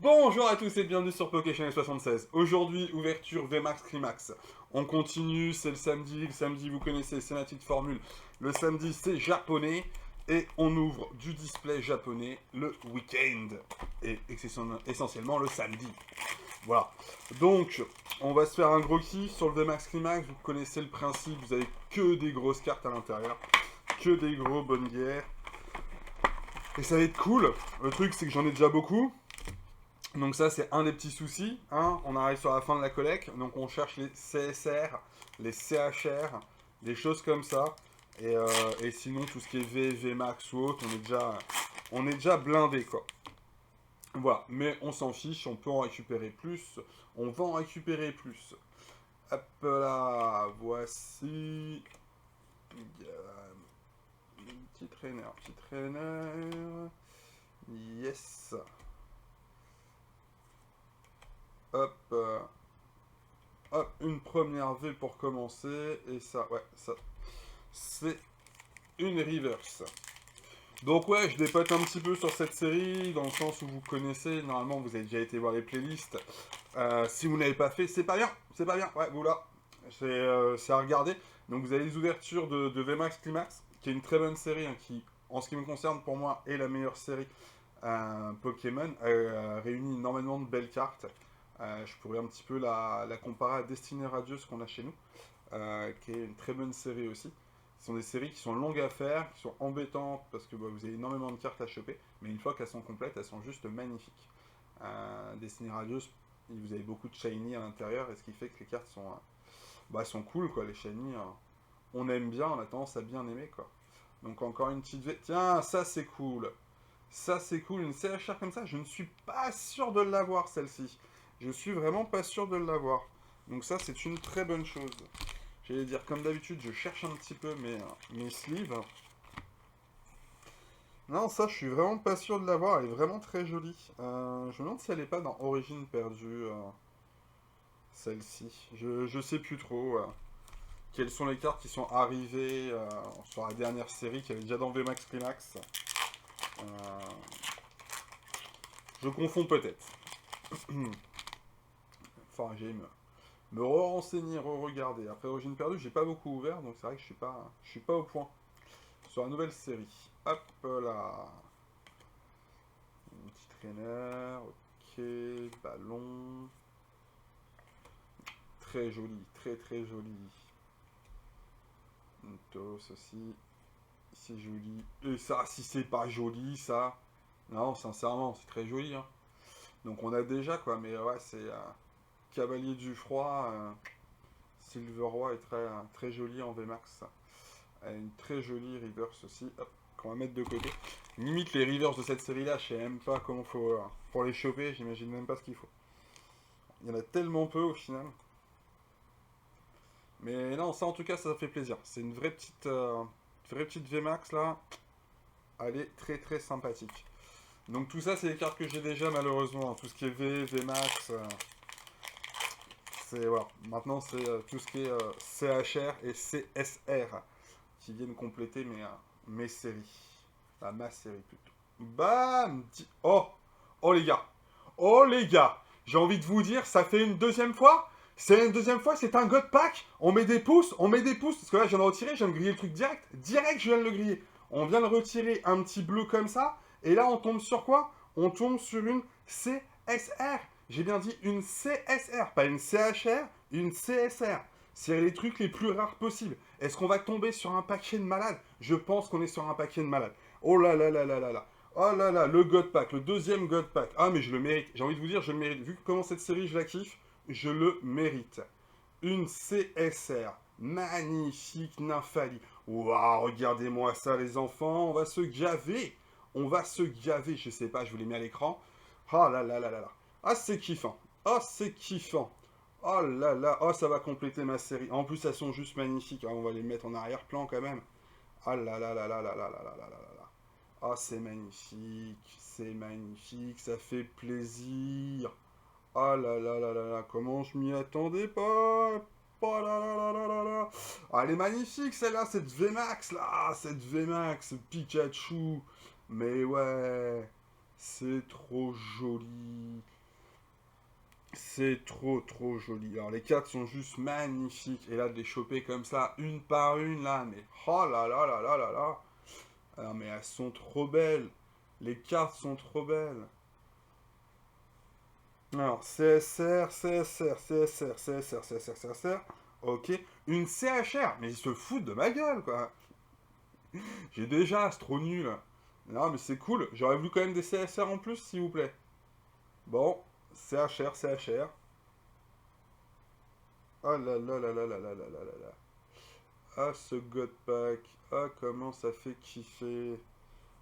Bonjour à tous et bienvenue sur PokéChannel 76. Aujourd'hui, ouverture VMAX Climax. On continue, c'est le samedi. Le samedi, vous connaissez, c'est la petite formule. Le samedi, c'est japonais. Et on ouvre du display japonais le week-end. Et essentiellement le samedi. Voilà. Donc, on va se faire un gros kiff sur le VMAX Climax. Vous connaissez le principe, vous avez que des grosses cartes à l'intérieur. Que des gros bonnes guerres. Et ça va être cool. Le truc, c'est que j'en ai déjà beaucoup. Donc ça, c'est un des petits soucis. Hein. On arrive sur la fin de la collecte. Donc on cherche les CSR, les CHR, des choses comme ça. Et sinon, tout ce qui est V, VMAX ou autre, on est déjà blindé, quoi. Voilà. Mais on s'en fiche, on peut en récupérer plus. On va en récupérer plus. Hop là, voici... Petit trainer, petit trainer. Yes. Hop, hop, une première V pour commencer. Et ça, ouais, ça, c'est une reverse. Donc ouais, je dépote un petit peu sur cette série, dans le sens où vous connaissez, normalement vous avez déjà été voir les playlists. Si vous n'avez pas fait, c'est pas bien, ouais, voilà. C'est à regarder. Donc vous avez les ouvertures de VMAX Climax, qui est une très bonne série, hein, qui, en ce qui me concerne, pour moi, est la meilleure série Pokémon. Réunit énormément de belles cartes. Je pourrais un petit peu la comparer à Destiny Radius qu'on a chez nous, qui est une très bonne série aussi. Ce sont des séries qui sont longues à faire, qui sont embêtantes parce que vous avez énormément de cartes à choper, mais une fois qu'elles sont complètes, elles sont juste magnifiques. Destiny Radius, vous avez beaucoup de shiny à l'intérieur, et ce qui fait que les cartes sont cool, quoi. Les shiny, on aime bien, on a tendance à bien aimer, quoi. Donc encore une petite V. Tiens, ça c'est cool. Ça c'est cool, une CHR comme ça, je ne suis pas sûr de l'avoir celle-ci. Je suis vraiment pas sûr de l'avoir. Donc ça c'est une très bonne chose. J'allais dire, comme d'habitude, je cherche un petit peu mes sleeves. Non, ça, je suis vraiment pas sûr de l'avoir. Elle est vraiment très jolie. Je me demande si elle est pas dans Origine perdue, celle-ci. Je sais plus trop. Quelles sont les cartes qui sont arrivées sur la dernière série, qui avait déjà dans VMAX Climax. Euh, je confonds peut-être. Enfin, j'ai me renseigner, re-regarder. Après Origine perdue, j'ai pas beaucoup ouvert, donc c'est vrai que je suis pas au point. Sur la nouvelle série. Hop là. Un petit traîneur. Ok. Ballon. Très joli. Très très joli. Une tosse aussi. C'est joli. Et ça, si c'est pas joli, ça. Non, sincèrement, c'est très joli. Hein. Donc on a déjà quoi. Mais ouais, c'est Cavalier du Froid. Silveroi est très, très joli en VMAX. Une très jolie reverse aussi. Hop, qu'on va mettre de côté. Limite les reverse de cette série là, je sais même pas comment faut pour les choper, j'imagine même pas ce qu'il faut. Il y en a tellement peu au final. Mais non, ça en tout cas ça fait plaisir. C'est une vraie petite VMAX là. Elle est très très sympathique. Donc tout ça c'est les cartes que j'ai déjà malheureusement. Tout ce qui est VMAX. C'est voilà. Maintenant c'est tout ce qui est CHR et CSR qui viennent compléter mes séries. Enfin, ma série plutôt. Bam. Oh. Oh les gars. Oh les gars. J'ai envie de vous dire, ça fait une deuxième fois. C'est une deuxième fois, c'est un God Pack. On met des pouces, on met des pouces. Parce que là, je viens de retirer, je viens de griller le truc direct. Direct, je viens de le griller. On vient de retirer un petit bleu comme ça. Et là, on tombe sur quoi? On tombe sur une CSR. J'ai bien dit une CSR, pas une CHR, une CSR. C'est les trucs les plus rares possibles. Est-ce qu'on va tomber sur un paquet de malades? Je pense qu'on est sur un paquet de malades. Oh là là là là là là. Oh là là, le God Pack, le deuxième God Pack. Ah mais je le mérite. J'ai envie de vous dire, je le mérite. Vu comment cette série, je la kiffe, je le mérite. Une CSR. Magnifique Nymphali. Waouh, regardez-moi ça les enfants. On va se gaver. On va se gaver. Je sais pas, je vous l'ai mis à l'écran. Ah là là là là là. Ah c'est kiffant. Ah c'est kiffant. Oh là là. Oh ça va compléter ma série. En plus elles sont juste magnifiques. Ah, on va les mettre en arrière-plan quand même. Ah là là là là là là là là là là là. Ah, c'est magnifique, ça fait plaisir. Ah là là là là là, comment je m'y attendais pas. Oh là là là là là là. Ah, elle est magnifique celle-là, cette VMAX là, cette VMAX, Pikachu. Mais ouais, c'est trop joli. C'est trop trop joli. Alors les cartes sont juste magnifiques. Et là de les choper comme ça, une par une là, mais oh là là là là là là. Alors mais elles sont trop belles. Les cartes sont trop belles. Alors CSR, CSR, CSR, CSR, CSR, CSR. Ok. Une CHR. Mais ils se foutent de ma gueule quoi. J'ai déjà, c'est trop nul. Non mais c'est cool. J'aurais voulu quand même des CSR en plus s'il vous plaît. Bon. CHR, CHR. Oh là là là là là là là là là là. Ah, ce God Pack. Ah, comment ça fait kiffer.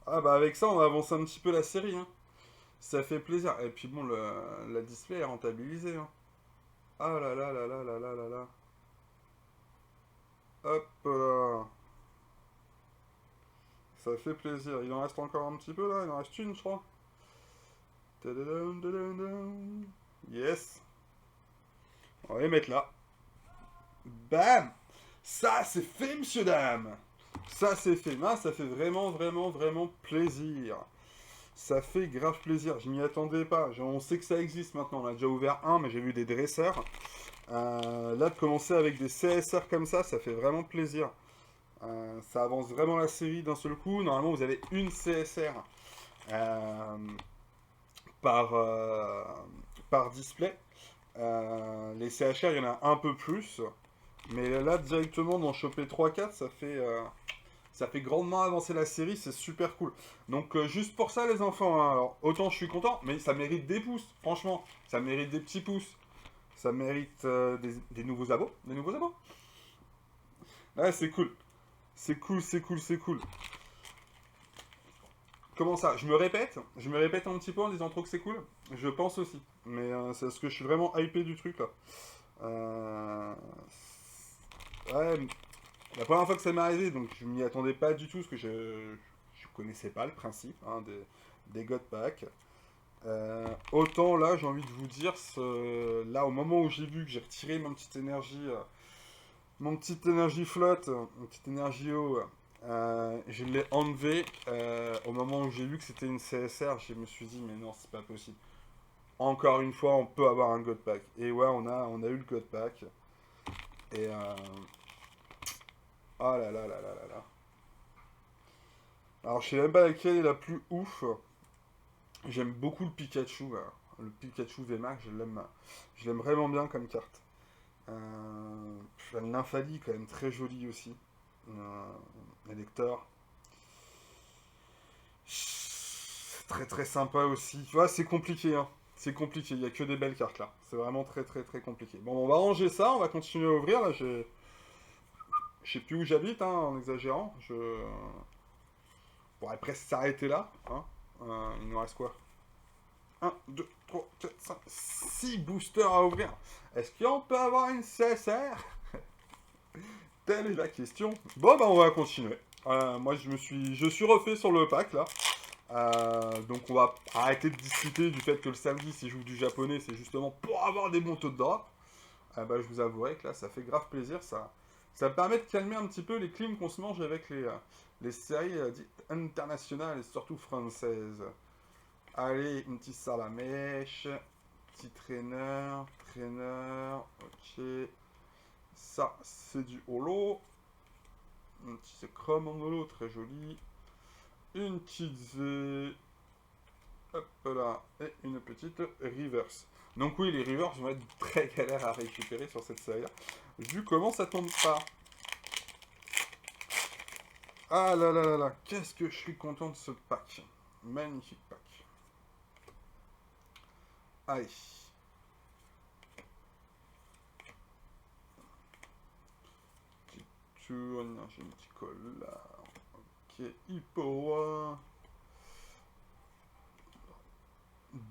Ah, bah avec ça, on va avancer un petit peu la série. Hein. Ça fait plaisir. Et puis bon, la display est rentabilisée. Hein. Ah là là là là là là là là. Hop là. Ça fait plaisir. Il en reste encore un petit peu là. Il en reste une, je crois. Tadadam, tadadam. Yes. On va les mettre là. Bam. Ça, c'est fait, monsieur, dame. Ça, c'est fait. Ah, ça fait vraiment, vraiment, vraiment plaisir. Ça fait grave plaisir, je m'y attendais pas. On sait que ça existe maintenant, on a déjà ouvert un, mais j'ai vu des dresseurs. Là, de commencer avec des CSR comme ça fait vraiment plaisir. Ça avance vraiment la série d'un seul coup. Normalement, vous avez une CSR euh, par, par display. Les CHR, il y en a un peu plus. Mais là, directement, d'en choper 3-4, ça fait grandement avancer la série, c'est super cool. Donc juste pour ça les enfants, hein, alors autant je suis content, mais ça mérite des pouces, franchement. Ça mérite des petits pouces. Ça mérite des nouveaux abos. Des nouveaux abos. Ouais, c'est cool. C'est cool, c'est cool, c'est cool. Comment ça? Je me répète un petit peu en disant trop que c'est cool. Je pense aussi. Mais c'est parce que je suis vraiment hypé du truc là. Euh, Ouais, la première fois que ça m'est arrivé, donc je m'y attendais pas du tout, parce que je connaissais pas le principe hein, des God Packs. Autant là, j'ai envie de vous dire, là, au moment où j'ai vu que j'ai retiré mon petite énergie flotte, mon petite énergie eau, je l'ai enlevé. Au moment où j'ai vu que c'était une CSR, je me suis dit, mais non, c'est pas possible. Encore une fois, on peut avoir un God Pack. Et ouais, on a eu le God Pack. Et oh là là là là là là. Alors, je sais même pas laquelle est la plus ouf. J'aime beaucoup le Pikachu. Là. Le Pikachu VMAX, je l'aime vraiment bien comme carte. La Nymphalie, quand même très jolie aussi. Elector. Très très sympa aussi. Tu vois, c'est compliqué. Hein. C'est compliqué. Il n'y a que des belles cartes là. C'est vraiment très très très compliqué. Bon, on va ranger ça. On va continuer à ouvrir. Là, je sais plus où j'habite hein, en exagérant. Je pourrais presque s'arrêter là. Hein. Il nous reste quoi? Un, 2, 3, 4, 5, 6 boosters à ouvrir. Est-ce qu'on peut avoir une CSR? Telle est la question. Bon, bah, on va continuer. Moi, je suis refait sur le pack, là. Donc, on va arrêter de discuter du fait que le samedi, si j'ouvre du japonais, c'est justement pour avoir des bons taux de drop. Bah, je vous avouerai que là, ça fait grave plaisir. Ça permet de calmer un petit peu les clims qu'on se mange avec les séries dites internationales et surtout françaises. Allez, une petite salamèche. Petit traîneur, ok. Ça, c'est du holo. Un petit chrome en holo, très joli. Une petite Z. Hop là. Et une petite reverse. Donc oui, les reverse vont être très galères à récupérer sur cette série-là. Vu comment ça tombe pas. Ah là là là là. Qu'est-ce que je suis content de ce pack. Magnifique pack. Allez. Petit tour, j'ai un petit collard. Ok, Hippo.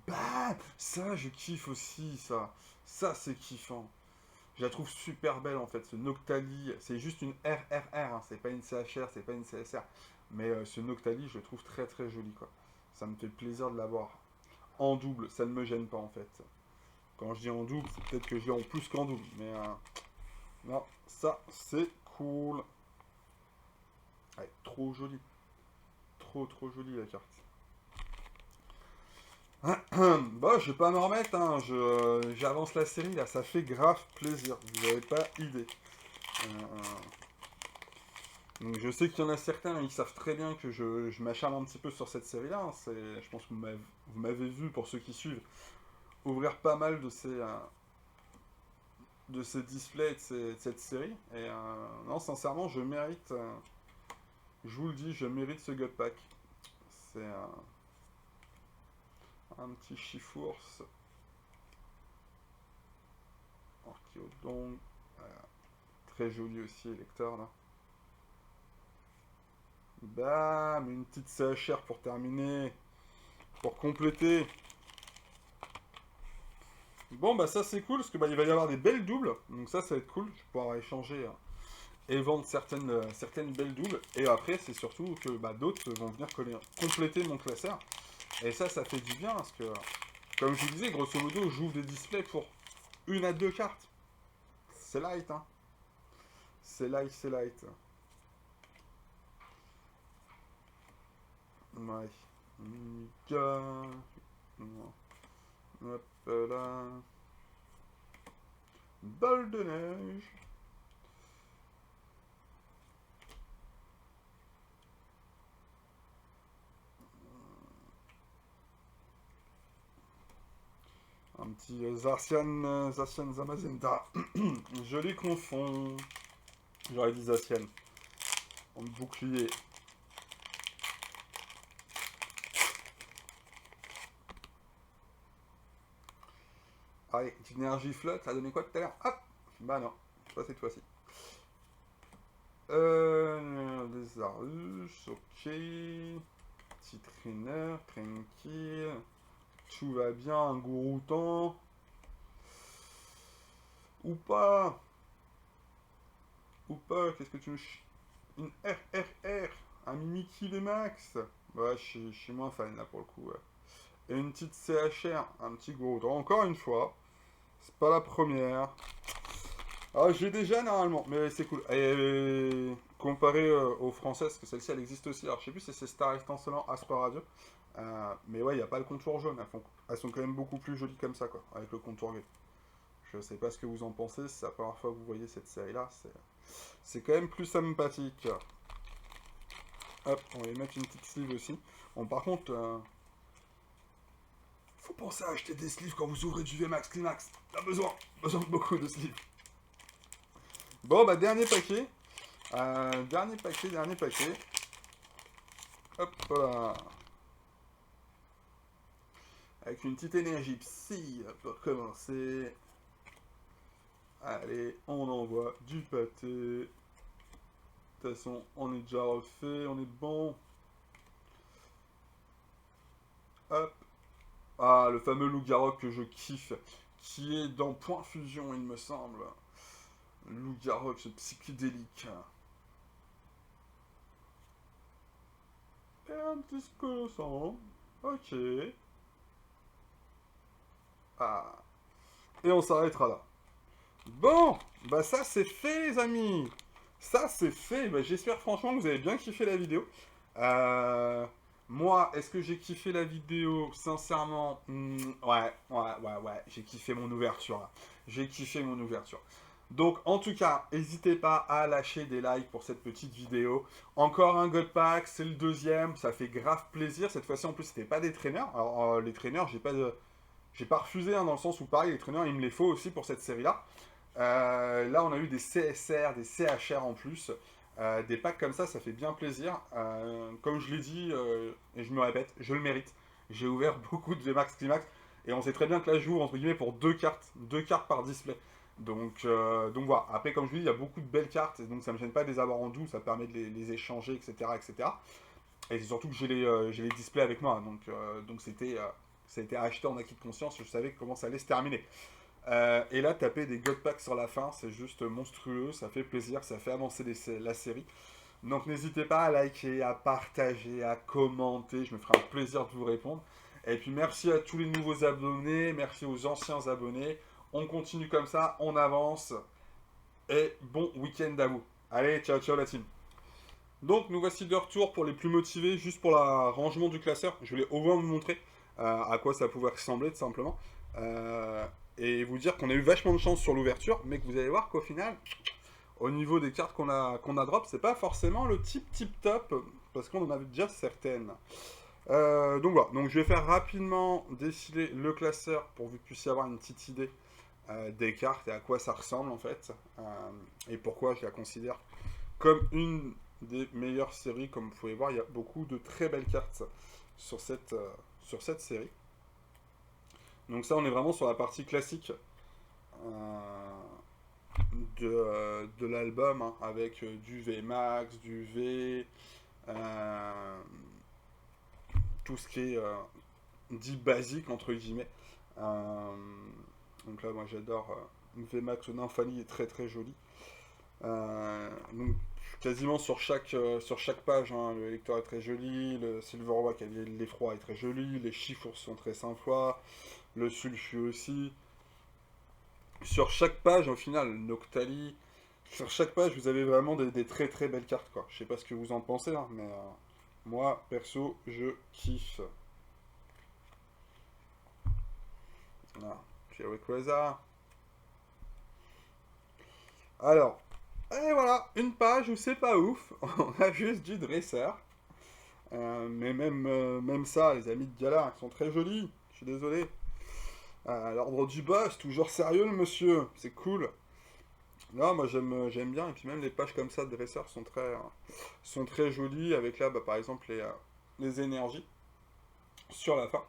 Bah, ça, je kiffe aussi, ça. Ça, c'est kiffant. Je la trouve super belle, en fait, ce Noctali. C'est juste une RRR, hein, c'est pas une CHR, c'est pas une CSR. Mais ce Noctali, je le trouve très très joli, quoi. Ça me fait plaisir de l'avoir. En double, ça ne me gêne pas, en fait. Quand je dis en double, c'est peut-être que je l'ai en plus qu'en double. Mais non, ça, c'est cool. Ouais, trop joli. Trop trop joli, la carte. Bah, je vais pas m'en remettre, hein. J'avance la série, là. Ça fait grave plaisir. Vous avez pas idée. Euh, donc, je sais qu'il y en a certains, ils savent très bien que je m'acharne un petit peu sur cette série-là, hein. Je pense que vous m'avez vu, pour ceux qui suivent, ouvrir pas mal de ces displays, de cette série. Et non, sincèrement, je mérite, je vous le dis, je mérite ce God Pack. C'est un petit Chifours. Archéodon. Très joli aussi, lecteur là. Bam, une petite CHR pour terminer, pour compléter. Bon, bah ça c'est cool, parce que bah, il va y avoir des belles doubles, donc ça va être cool, je vais pouvoir échanger et vendre certaines belles doubles. Et après, c'est surtout que bah, d'autres vont venir compléter mon classeur. Et ça fait du bien, parce que, comme je vous disais, grosso modo, j'ouvre des displays pour 1 à 2 cartes. C'est light, hein. C'est light, c'est light. Ouais. Mika. Non. Hop là. Balle de neige. Un petit Zacian Zamazenta. Je les confonds. J'aurais dit Zacian. En bouclier. Allez, énergie flotte, ça a donné quoi tout à l'heure? Hop. Bah non, pas cette fois-ci. Des Arus, ok. Petit traîneur, tranquille. Tout va bien, un Gouroutan. Ou pas. Ou pas, qu'est-ce que tu me... Une RRR. Un Mimikyu VMAX. Ouais, je suis moins fan là pour le coup. Ouais. Et une petite CHR, un petit Gouroutan. Encore une fois. C'est pas la première. Ah, j'ai déjà normalement, mais c'est cool. Et comparé aux françaises, parce que celle-ci elle existe aussi. Alors je sais plus si c'est Star Extension Aspra Radio. Mais ouais, il n'y a pas le contour jaune. Elles sont quand même beaucoup plus jolies comme ça, quoi, avec le contour gris. Je sais pas ce que vous en pensez, si c'est la première fois que vous voyez cette série-là. C'est quand même plus sympathique. Hop, on va y mettre une petite sleeve aussi. Bon, par contre, faut penser à acheter des sleeves quand vous ouvrez du VMAX Climax. T'as besoin de beaucoup de sleeves. Bon, bah, dernier paquet. Dernier paquet. Hop là. Avec une petite énergie psy pour commencer. Allez, on envoie du pâté. De toute façon, on est déjà refait, on est bon. Hop. Ah, le fameux loup-garou que je kiffe. Qui est dans Point Fusion, il me semble. Loup-garou, ce psychédélique. Et un petit colossant. Ok. Ah. Et on s'arrêtera là. Bon, bah ça c'est fait les amis. Ça c'est fait. Bah, j'espère franchement que vous avez bien kiffé la vidéo. Euh, Moi, est-ce que j'ai kiffé la vidéo? Sincèrement, ouais. J'ai kiffé mon ouverture là. J'ai kiffé mon ouverture. Donc en tout cas, n'hésitez pas à lâcher des likes pour cette petite vidéo. Encore un God Pack, c'est le deuxième, ça fait grave plaisir. Cette fois-ci en plus c'était pas des traîneurs. Alors les traîneurs, j'ai pas refusé, hein, dans le sens où pareil les traîneurs il me les faut aussi pour cette série-là. Là, on a eu des CSR, des CHR en plus. Des packs comme ça fait bien plaisir. Comme je l'ai dit, et je me répète, je le mérite. J'ai ouvert beaucoup de VMAX Climax. Et on sait très bien que là, je joue entre guillemets pour deux cartes par display. Donc voilà. Après, comme je vous dis, il y a beaucoup de belles cartes. Et donc ça ne me gêne pas de les avoir en double. Ça permet de les échanger, etc. etc. Et c'est surtout que j'ai les displays avec moi. Donc ça a été acheté en acquis de conscience. Je savais comment ça allait se terminer. Et là, taper des God Packs sur la fin, c'est juste monstrueux, ça fait plaisir, ça fait avancer la série. Donc n'hésitez pas à liker, à partager, à commenter, je me ferai un plaisir de vous répondre. Et puis merci à tous les nouveaux abonnés, merci aux anciens abonnés. On continue comme ça, on avance. Et bon week-end à vous. Allez, ciao ciao la team. Donc nous voici de retour pour les plus motivés, juste pour le rangement du classeur. Je voulais au moins vous montrer. à quoi ça pouvait ressembler tout simplement. Et vous dire qu'on a eu vachement de chance sur l'ouverture, mais que vous allez voir qu'au final, au niveau des cartes qu'on a drop, c'est pas forcément le tip top, parce qu'on en avait déjà certaines. Donc voilà, donc je vais faire rapidement défiler le classeur pour que vous puissiez avoir une petite idée des cartes et à quoi ça ressemble en fait, et pourquoi je la considère comme une des meilleures séries. Comme vous pouvez voir, il y a beaucoup de très belles cartes sur cette série. Donc ça, on est vraiment sur la partie classique de l'album, hein, avec du VMAX, du V, tout ce qui est dit basique, entre guillemets. Euh, donc là, moi j'adore VMAX Nymphalie est très très joli. Donc quasiment sur chaque page, hein, le lecteur est très joli, le Silverwalk, l'effroi est très joli, les chiffres sont très sympas, le sulfu aussi. Sur chaque page, au final, Noctali, sur chaque page, vous avez vraiment des très très belles cartes, quoi. Je sais pas ce que vous en pensez, hein, mais moi, perso, je kiffe. Voilà, j'ai Rayquaza. Alors, et voilà, une page où c'est pas ouf, on a juste du dresseur. Mais même ça, les amis de Galar, ils sont très jolis, je suis désolé. L'ordre du boss, toujours sérieux le monsieur, c'est cool. Non, moi j'aime bien, et puis même les pages comme ça de dresseurs sont très jolies, avec là, bah, par exemple, les énergies sur la fin.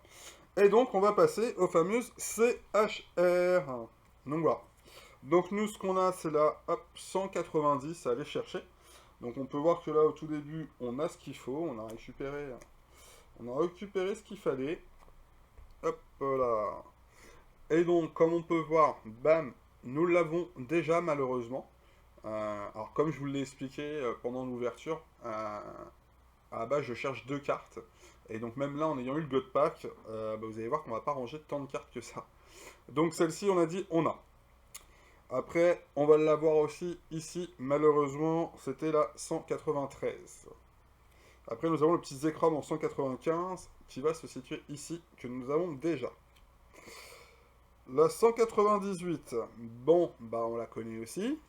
Et donc, on va passer aux fameuses CHR. Donc voilà. Donc nous, ce qu'on a, c'est là, hop, 190 à aller chercher. Donc on peut voir que là, au tout début, on a ce qu'il faut, on a récupéré ce qu'il fallait. Hop là. Et donc, comme on peut voir, bam, nous l'avons déjà malheureusement. Alors, comme je vous l'ai expliqué pendant l'ouverture, à la base, je cherche deux cartes. Et donc, même là, en ayant eu le God Pack, bah, vous allez voir qu'on va pas ranger tant de cartes que ça. Donc, celle-ci, on a dit, on a. Après, on va l'avoir aussi ici. Malheureusement, c'était la 193. Après, nous avons le petit Zekrom en 195 qui va se situer ici, que nous avons déjà. La 198, bon, bah on la connaît aussi.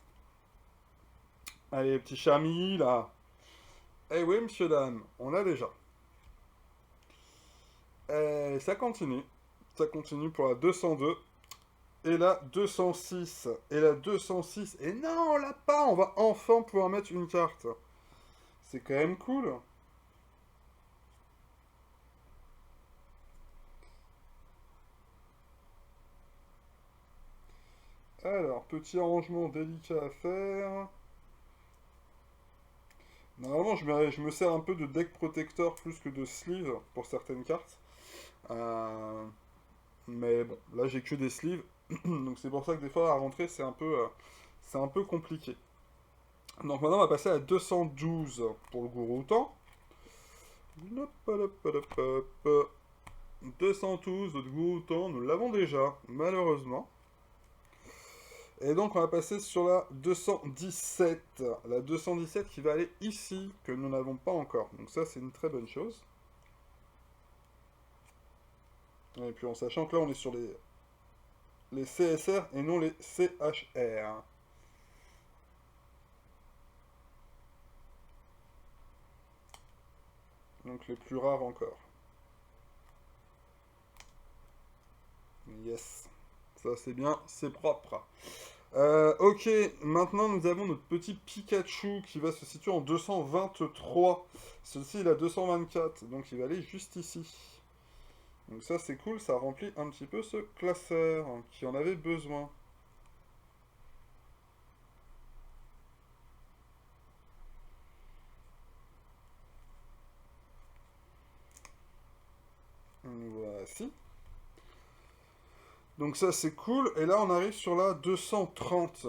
Allez, petit Chami, là. Eh oui, monsieur, dame, on l'a déjà. Et ça continue pour la 202. Et la 206. Et la 206. Et non, on l'a pas, on va enfin pouvoir mettre une carte. C'est quand même cool. Alors, petit arrangement délicat à faire. Normalement, je me sers un peu de deck protector plus que de sleeve pour certaines cartes. Euh, mais bon, là j'ai que des sleeves. Donc c'est pour ça que des fois à rentrer c'est un peu compliqué. Donc maintenant on va passer à 212 pour le Gouroutan. 212 de Gouroutan, nous l'avons déjà, malheureusement. Et donc on va passer sur la 217. La 217 qui va aller ici, que nous n'avons pas encore. Donc ça c'est une très bonne chose. Et puis en sachant que là on est sur les CSR et non les CHR. Donc les plus rares encore. Yes. Ça c'est bien, c'est propre. Ok, maintenant nous avons notre petit Pikachu qui va se situer en 223. Celui-ci il a 224, donc il va aller juste ici. Donc ça c'est cool, ça remplit un petit peu ce classeur qui en avait besoin. Voici. Donc ça c'est cool, et là on arrive sur la 230.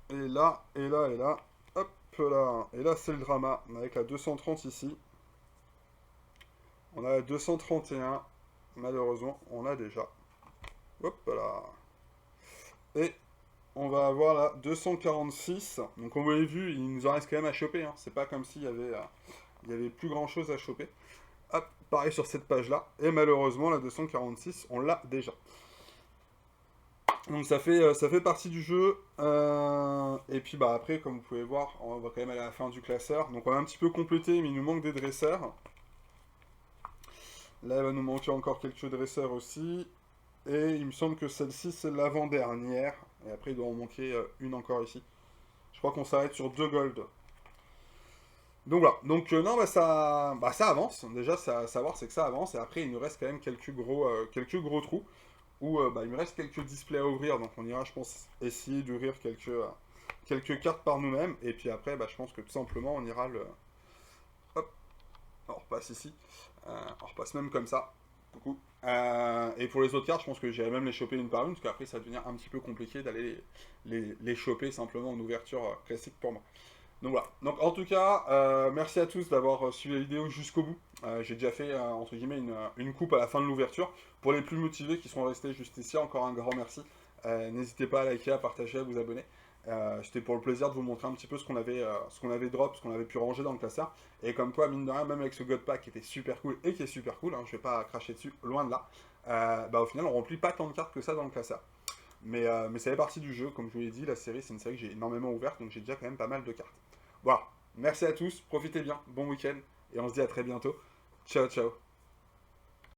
Et là, et là, et là, hop là. Et là c'est le drama, avec la 230 ici. On a la 231, malheureusement on a déjà. Hop là. Et on va avoir la 246. Donc comme vous l'avez vu, il nous en reste quand même à choper, hein. C'est pas comme s'il y avait plus grand chose à choper. Hop, pareil sur cette page-là. Et malheureusement, la 246, on l'a déjà. Donc ça fait partie du jeu. Et puis bah après, comme vous pouvez voir, on va quand même aller à la fin du classeur. Donc on a un petit peu complété, mais il nous manque des dresseurs. Là, il va nous manquer encore quelques dresseurs aussi. Et il me semble que celle-ci, c'est l'avant-dernière. Et après, il doit en manquer une encore ici. Je crois qu'on s'arrête sur 2 gold. Donc voilà. Donc non, ça avance. Déjà, ça, à savoir, c'est que ça avance. Et après, il nous reste quand même quelques gros trous. Où il me reste quelques displays à ouvrir. Donc on ira, je pense, essayer d'ouvrir quelques cartes par nous-mêmes. Et puis après, je pense que tout simplement, on ira le... Hop, on repasse ici. On repasse même comme ça. Coucou. Et pour les autres cartes, je pense que j'irai même les choper une par une, parce qu'après ça va devenir un petit peu compliqué d'aller les choper simplement en ouverture classique pour moi. Donc voilà. Donc en tout cas, merci à tous d'avoir suivi la vidéo jusqu'au bout. J'ai déjà fait, entre guillemets, une coupe à la fin de l'ouverture. Pour les plus motivés qui sont restés juste ici, encore un grand merci. N'hésitez pas à liker, à partager, à vous abonner. C'était pour le plaisir de vous montrer un petit peu ce qu'on avait drop, ce qu'on avait pu ranger dans le classeur. Et comme quoi, mine de rien, même avec ce God Pack qui était super cool et qui est super cool, hein, je vais pas cracher dessus, loin de là, au final, on remplit pas tant de cartes que ça dans le classeur. Mais ça fait partie du jeu, comme je vous l'ai dit, la série, c'est une série que j'ai énormément ouverte, donc j'ai déjà quand même pas mal de cartes. Voilà, merci à tous, profitez bien, bon week-end, et on se dit à très bientôt. Ciao, ciao.